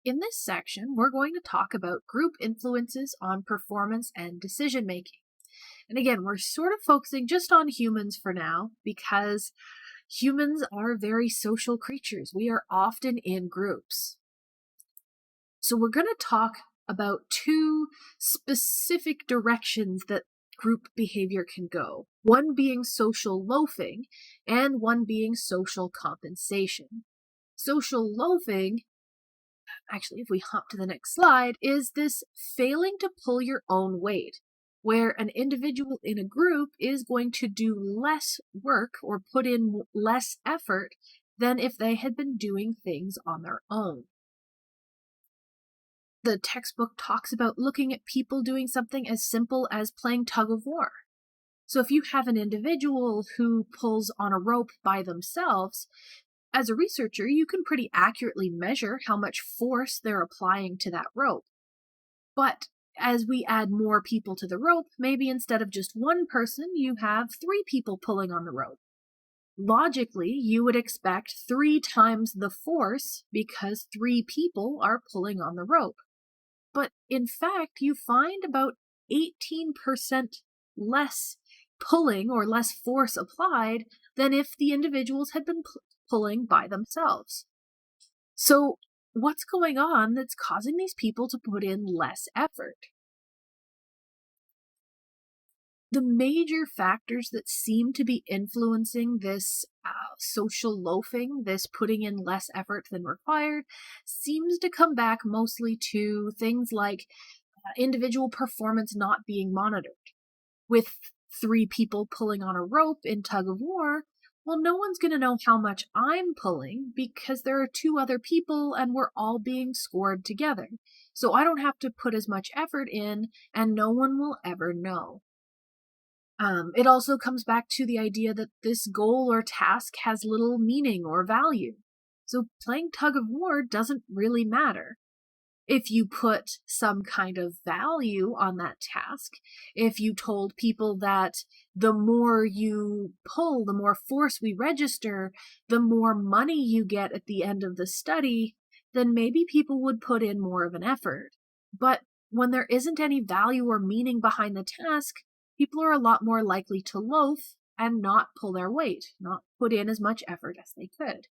In this section, we're going to talk about group influences on performance and decision making. And again, we're sort of focusing just on humans for now because humans are very social creatures. We are often in groups. So we're going to talk about two specific directions that group behavior can go. One being social loafing and one being social compensation. Social loafing, actually, if we hop to the next slide, is this failing to pull your own weight, where an individual in a group is going to do less work or put in less effort than if they had been doing things on their own. The textbook talks about looking at people doing something as simple as playing tug of war. So if you have an individual who pulls on a rope by themselves, as a researcher, you can pretty accurately measure how much force they're applying to that rope. But as we add more people to the rope, maybe instead of just one person, you have 3 people pulling on the rope. Logically, you would expect 3 times the force because 3 people are pulling on the rope. But in fact, you find about 18% less pulling or less force applied than if the individuals had been pulling by themselves. So what's going on that's causing these people to put in less effort? The major factors that seem to be influencing this social loafing, this putting in less effort than required, seems to come back mostly to things like individual performance not being monitored. With 3 people pulling on a rope in tug of war, well, no one's going to know how much I'm pulling because there are 2 other people and we're all being scored together. So I don't have to put as much effort in and no one will ever know. It also comes back to the idea that this goal or task has little meaning or value. So playing tug of war doesn't really matter. If you put some kind of value on that task, if you told people that the more you pull, the more force we register, the more money you get at the end of the study, then maybe people would put in more of an effort. But when there isn't any value or meaning behind the task, people are a lot more likely to loaf and not pull their weight, not put in as much effort as they could.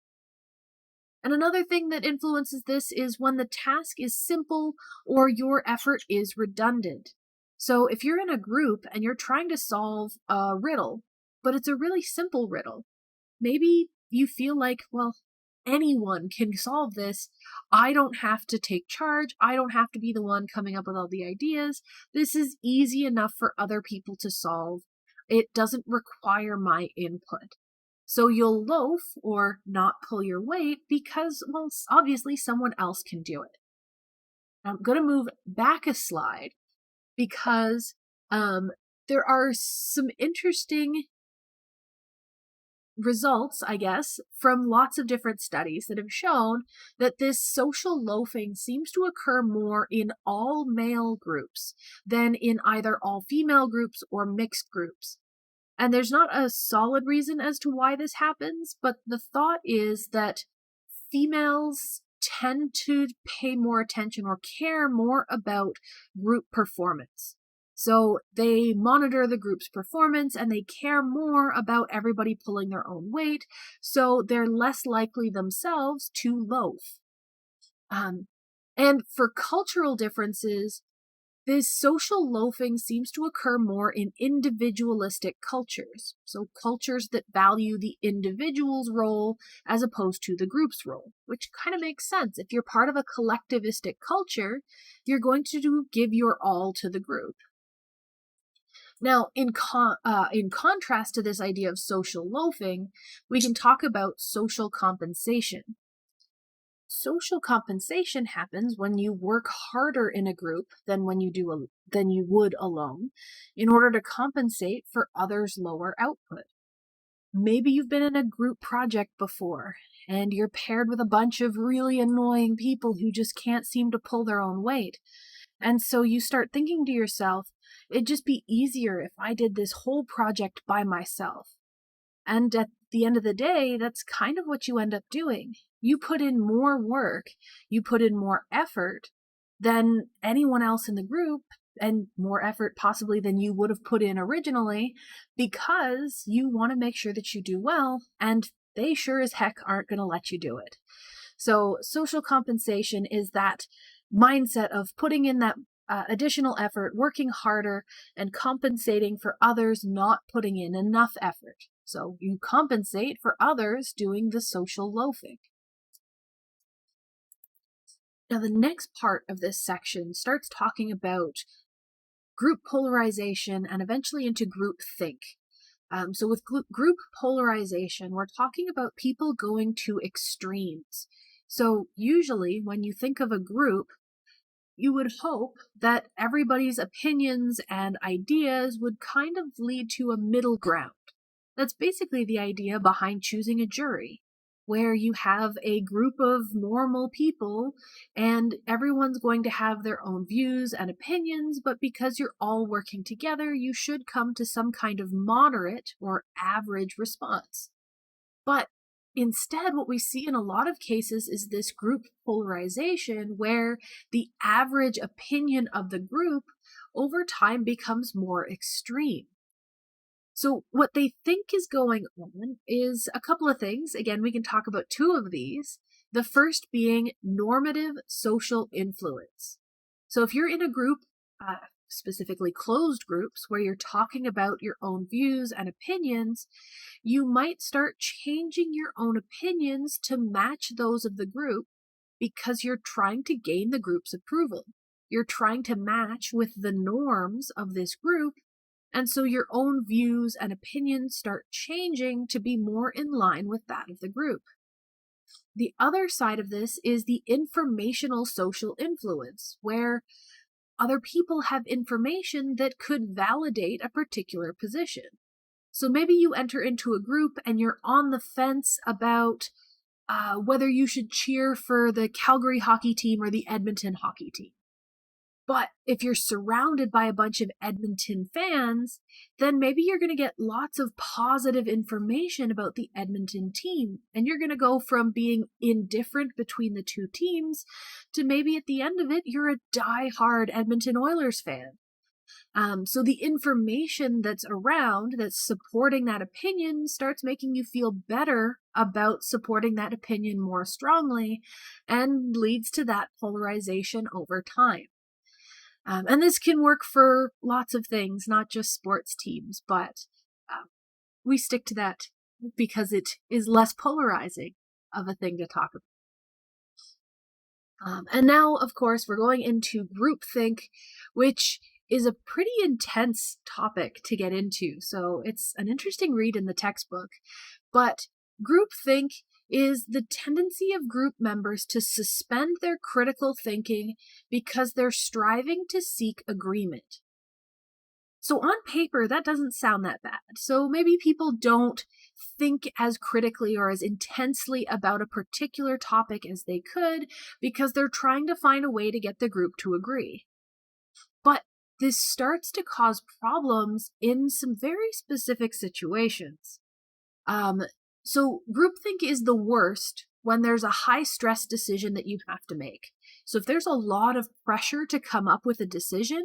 And another thing that influences this is when the task is simple or your effort is redundant. So if you're in a group and you're trying to solve a riddle, but it's a really simple riddle, maybe you feel like, well, anyone can solve this. I don't have to take charge. I don't have to be the one coming up with all the ideas. This is easy enough for other people to solve. It doesn't require my input. So you'll loaf or not pull your weight because, well, obviously someone else can do it. I'm going to move back a slide because there are some interesting results, I guess, from lots of different studies that have shown that this social loafing seems to occur more in all male groups than in either all female groups or mixed groups. And there's not a solid reason as to why this happens, but the thought is that females tend to pay more attention or care more about group performance. So they monitor the group's performance and they care more about everybody pulling their own weight, so they're less likely themselves to loaf. And for cultural differences, this social loafing seems to occur more in individualistic cultures, so cultures that value the individual's role as opposed to the group's role, which kind of makes sense. If you're part of a collectivistic culture, you're going to give your all to the group. Now, in contrast to this idea of social loafing, we can talk about social compensation. Social compensation happens when you work harder in a group than you would alone in order to compensate for others' lower output. Maybe you've been in a group project before and you're paired with a bunch of really annoying people who just can't seem to pull their own weight. And so you start thinking to yourself, it'd just be easier if I did this whole project by myself. And at the end of the day, that's kind of what you end up doing. You put in more work, you put in more effort than anyone else in the group, and more effort possibly than you would have put in originally, because you want to make sure that you do well, and they sure as heck aren't going to let you do it. So social compensation is that mindset of putting in that additional effort, working harder, and compensating for others not putting in enough effort. So you compensate for others doing the social loafing. Now, the next part of this section starts talking about group polarization and eventually into group think. So with group polarization, we're talking about people going to extremes. So usually when you think of a group, you would hope that everybody's opinions and ideas would kind of lead to a middle ground. That's basically the idea behind choosing a jury, where you have a group of normal people and everyone's going to have their own views and opinions, but because you're all working together, you should come to some kind of moderate or average response. But instead, what we see in a lot of cases is this group polarization where the average opinion of the group over time becomes more extreme. So, what they think is going on is a couple of things. Again, we can talk about two of these. The first being normative social influence. So, if you're in a group, specifically closed groups, where you're talking about your own views and opinions, you might start changing your own opinions to match those of the group because you're trying to gain the group's approval. You're trying to match with the norms of this group, and so your own views and opinions start changing to be more in line with that of the group. The other side of this is the informational social influence, where other people have information that could validate a particular position. So maybe you enter into a group and you're on the fence about whether you should cheer for the Calgary hockey team or the Edmonton hockey team. But if you're surrounded by a bunch of Edmonton fans, then maybe you're going to get lots of positive information about the Edmonton team. And you're going to go from being indifferent between the two teams to maybe at the end of it, you're a die-hard Edmonton Oilers fan. So the information that's around that's supporting that opinion starts making you feel better about supporting that opinion more strongly and leads to that polarization over time. And this can work for lots of things, not just sports teams, but we stick to that because it is less polarizing of a thing to talk about. And now, of course, we're going into groupthink, which is a pretty intense topic to get into. So it's an interesting read in the textbook. But groupthink is the tendency of group members to suspend their critical thinking because they're striving to seek agreement. So on paper, that doesn't sound that bad. So maybe people don't think as critically or as intensely about a particular topic as they could because they're trying to find a way to get the group to agree. But this starts to cause problems in some very specific situations. So groupthink is the worst when there's a high stress decision that you have to make. So if there's a lot of pressure to come up with a decision,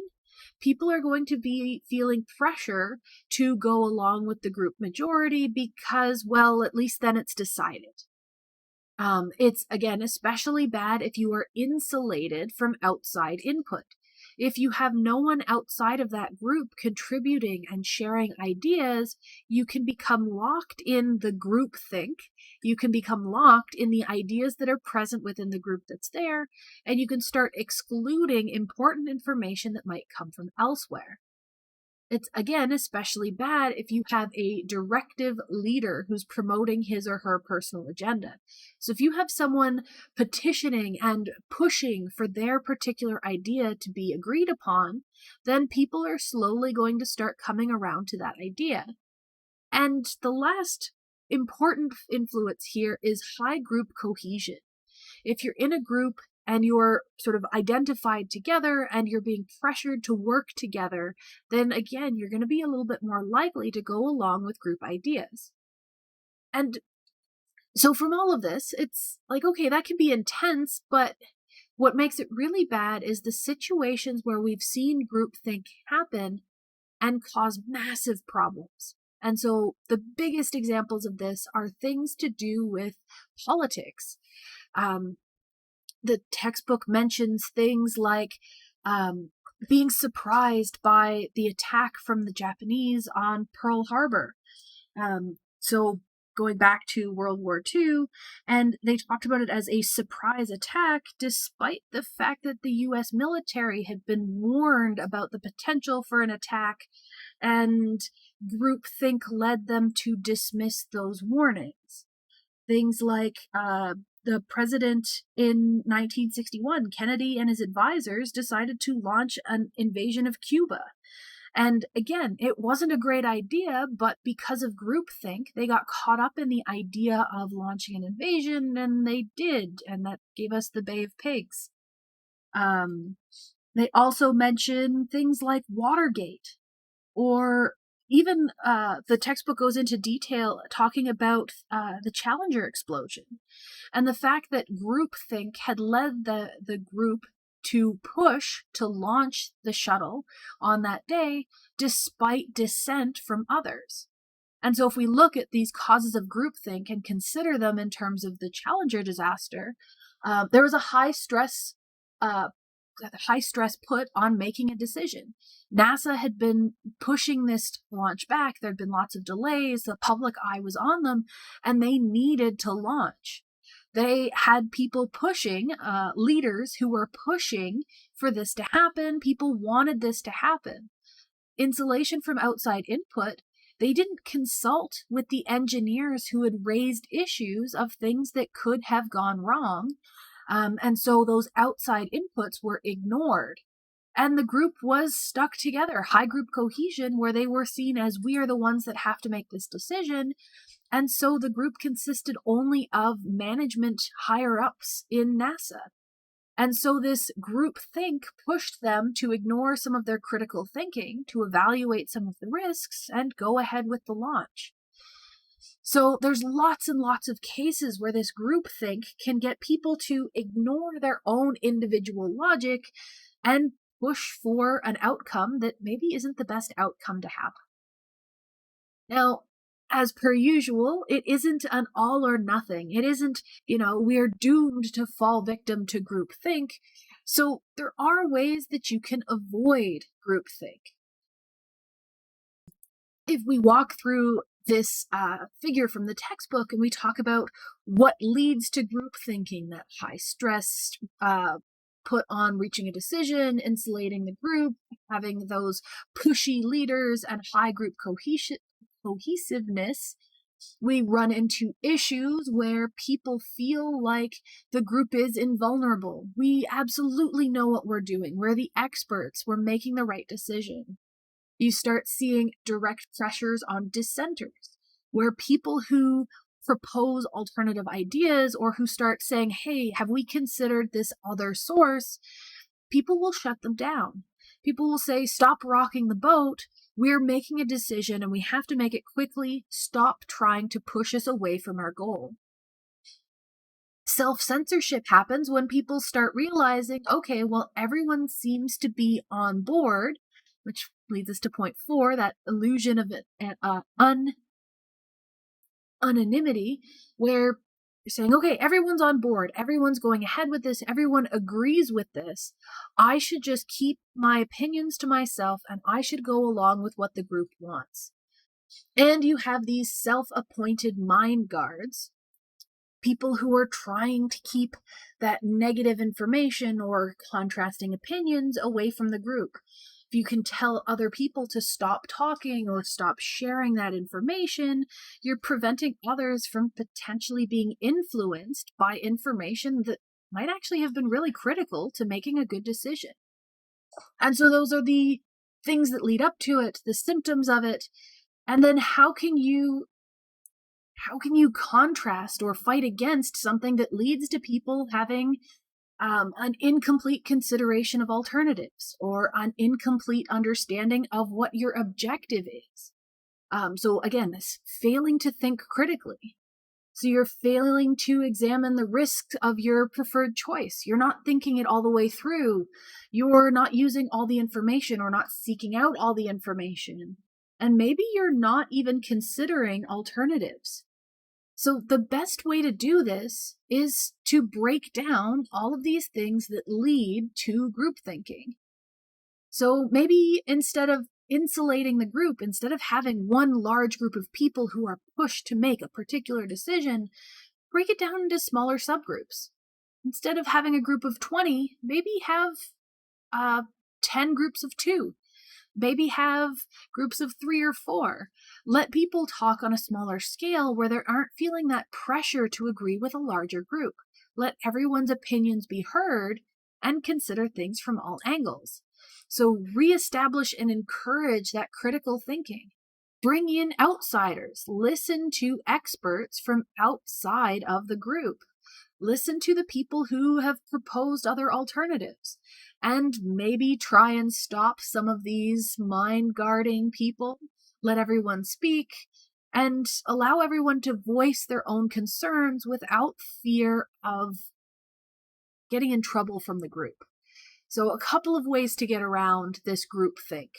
people are going to be feeling pressure to go along with the group majority because, well, at least then it's decided. It's, again, especially bad if you are insulated from outside input. If you have no one outside of that group contributing and sharing ideas, you can become locked in the group think. You can become locked in the ideas that are present within the group that's there, and you can start excluding important information that might come from elsewhere. It's, again, especially bad if you have a directive leader who's promoting his or her personal agenda. So if you have someone petitioning and pushing for their particular idea to be agreed upon, then people are slowly going to start coming around to that idea. And the last important influence here is high group cohesion. If you're in a group and you're sort of identified together and you're being pressured to work together, then again, you're going to be a little bit more likely to go along with group ideas. And So from all of this, it's like, okay, that can be intense, but what makes it really bad is the situations where we've seen groupthink happen and cause massive problems. And so the biggest examples of this are things to do with politics. Um, the textbook mentions things like um, being surprised by the attack from the Japanese on Pearl Harbor. So going back to World War II, and they talked about it as a surprise attack, despite the fact that the US military had been warned about the potential for an attack, and groupthink led them to dismiss those warnings. Things like the president in 1961, Kennedy and his advisors decided to launch an invasion of Cuba. And again, it wasn't a great idea, but because of groupthink, they got caught up in the idea of launching an invasion, and they did, and that gave us the Bay of Pigs. They also mention things like Watergate, or even the textbook goes into detail talking about the Challenger explosion and the fact that groupthink had led the group to push to launch the shuttle on that day despite dissent from others. And so if we look at these causes of groupthink and consider them in terms of the Challenger disaster, there was a high stress put on making a decision. NASA had been pushing this launch back. There'd been lots of delays. The public eye was on them, and they needed to launch. They had people pushing, leaders who were pushing for this to happen. People wanted this to happen. Insulation from outside input, they didn't consult with the engineers who had raised issues of things that could have gone wrong. And so those outside inputs were ignored. And the group was stuck together, high group cohesion, where they were seen as we are the ones that have to make this decision. And so the group consisted only of management higher ups in NASA. And so this group think pushed them to ignore some of their critical thinking, to evaluate some of the risks, and go ahead with the launch. So there's lots and lots of cases where this groupthink can get people to ignore their own individual logic and push for an outcome that maybe isn't the best outcome to have. Now, as per usual, it isn't an all or nothing. It isn't, we're doomed to fall victim to groupthink. So there are ways that you can avoid groupthink. If we walk through this figure from the textbook and we talk about what leads to group thinking, that high stress put on reaching a decision, insulating the group, having those pushy leaders, and high group cohesiveness, we run into issues where people feel like the group is invulnerable. We absolutely know what we're doing. We're the experts. We're making the right decision. You start seeing direct pressures on dissenters, where people who propose alternative ideas or who start saying, hey, have we considered this other source? People will shut them down. People will say, stop rocking the boat. We're making a decision and we have to make it quickly. Stop trying to push us away from our goal. Self-censorship happens when people start realizing, okay, well, everyone seems to be on board, which leads us to point 4, that illusion of anonymity, where you're saying, okay, everyone's on board, everyone's going ahead with this, everyone agrees with this. I should just keep my opinions to myself and I should go along with what the group wants. And you have these self-appointed mind guards, people who are trying to keep that negative information or contrasting opinions away from the group. If you can tell other people to stop talking or stop sharing that information, you're preventing others from potentially being influenced by information that might actually have been really critical to making a good decision. And so those are the things that lead up to it, the symptoms of it. And then how can you contrast or fight against something that leads to people having an incomplete consideration of alternatives or an incomplete understanding of what your objective is? So again, this failing to think critically. So you're failing to examine the risks of your preferred choice. You're not thinking it all the way through. You're not using all the information or not seeking out all the information. And maybe you're not even considering alternatives. So the best way to do this is to break down all of these things that lead to group thinking. So maybe instead of insulating the group, instead of having one large group of people who are pushed to make a particular decision, break it down into smaller subgroups. Instead of having a group of 20, maybe have uh, 10 groups of 2. Maybe have groups of 3 or 4. Let people talk on a smaller scale where they aren't feeling that pressure to agree with a larger group. Let everyone's opinions be heard and consider things from all angles. So reestablish and encourage that critical thinking. Bring in outsiders. Listen to experts from outside of the group. Listen to the people who have proposed other alternatives, and maybe try and stop some of these mind guarding people. Let everyone speak and allow everyone to voice their own concerns without fear of getting in trouble from the group. So, a couple of ways to get around this group think.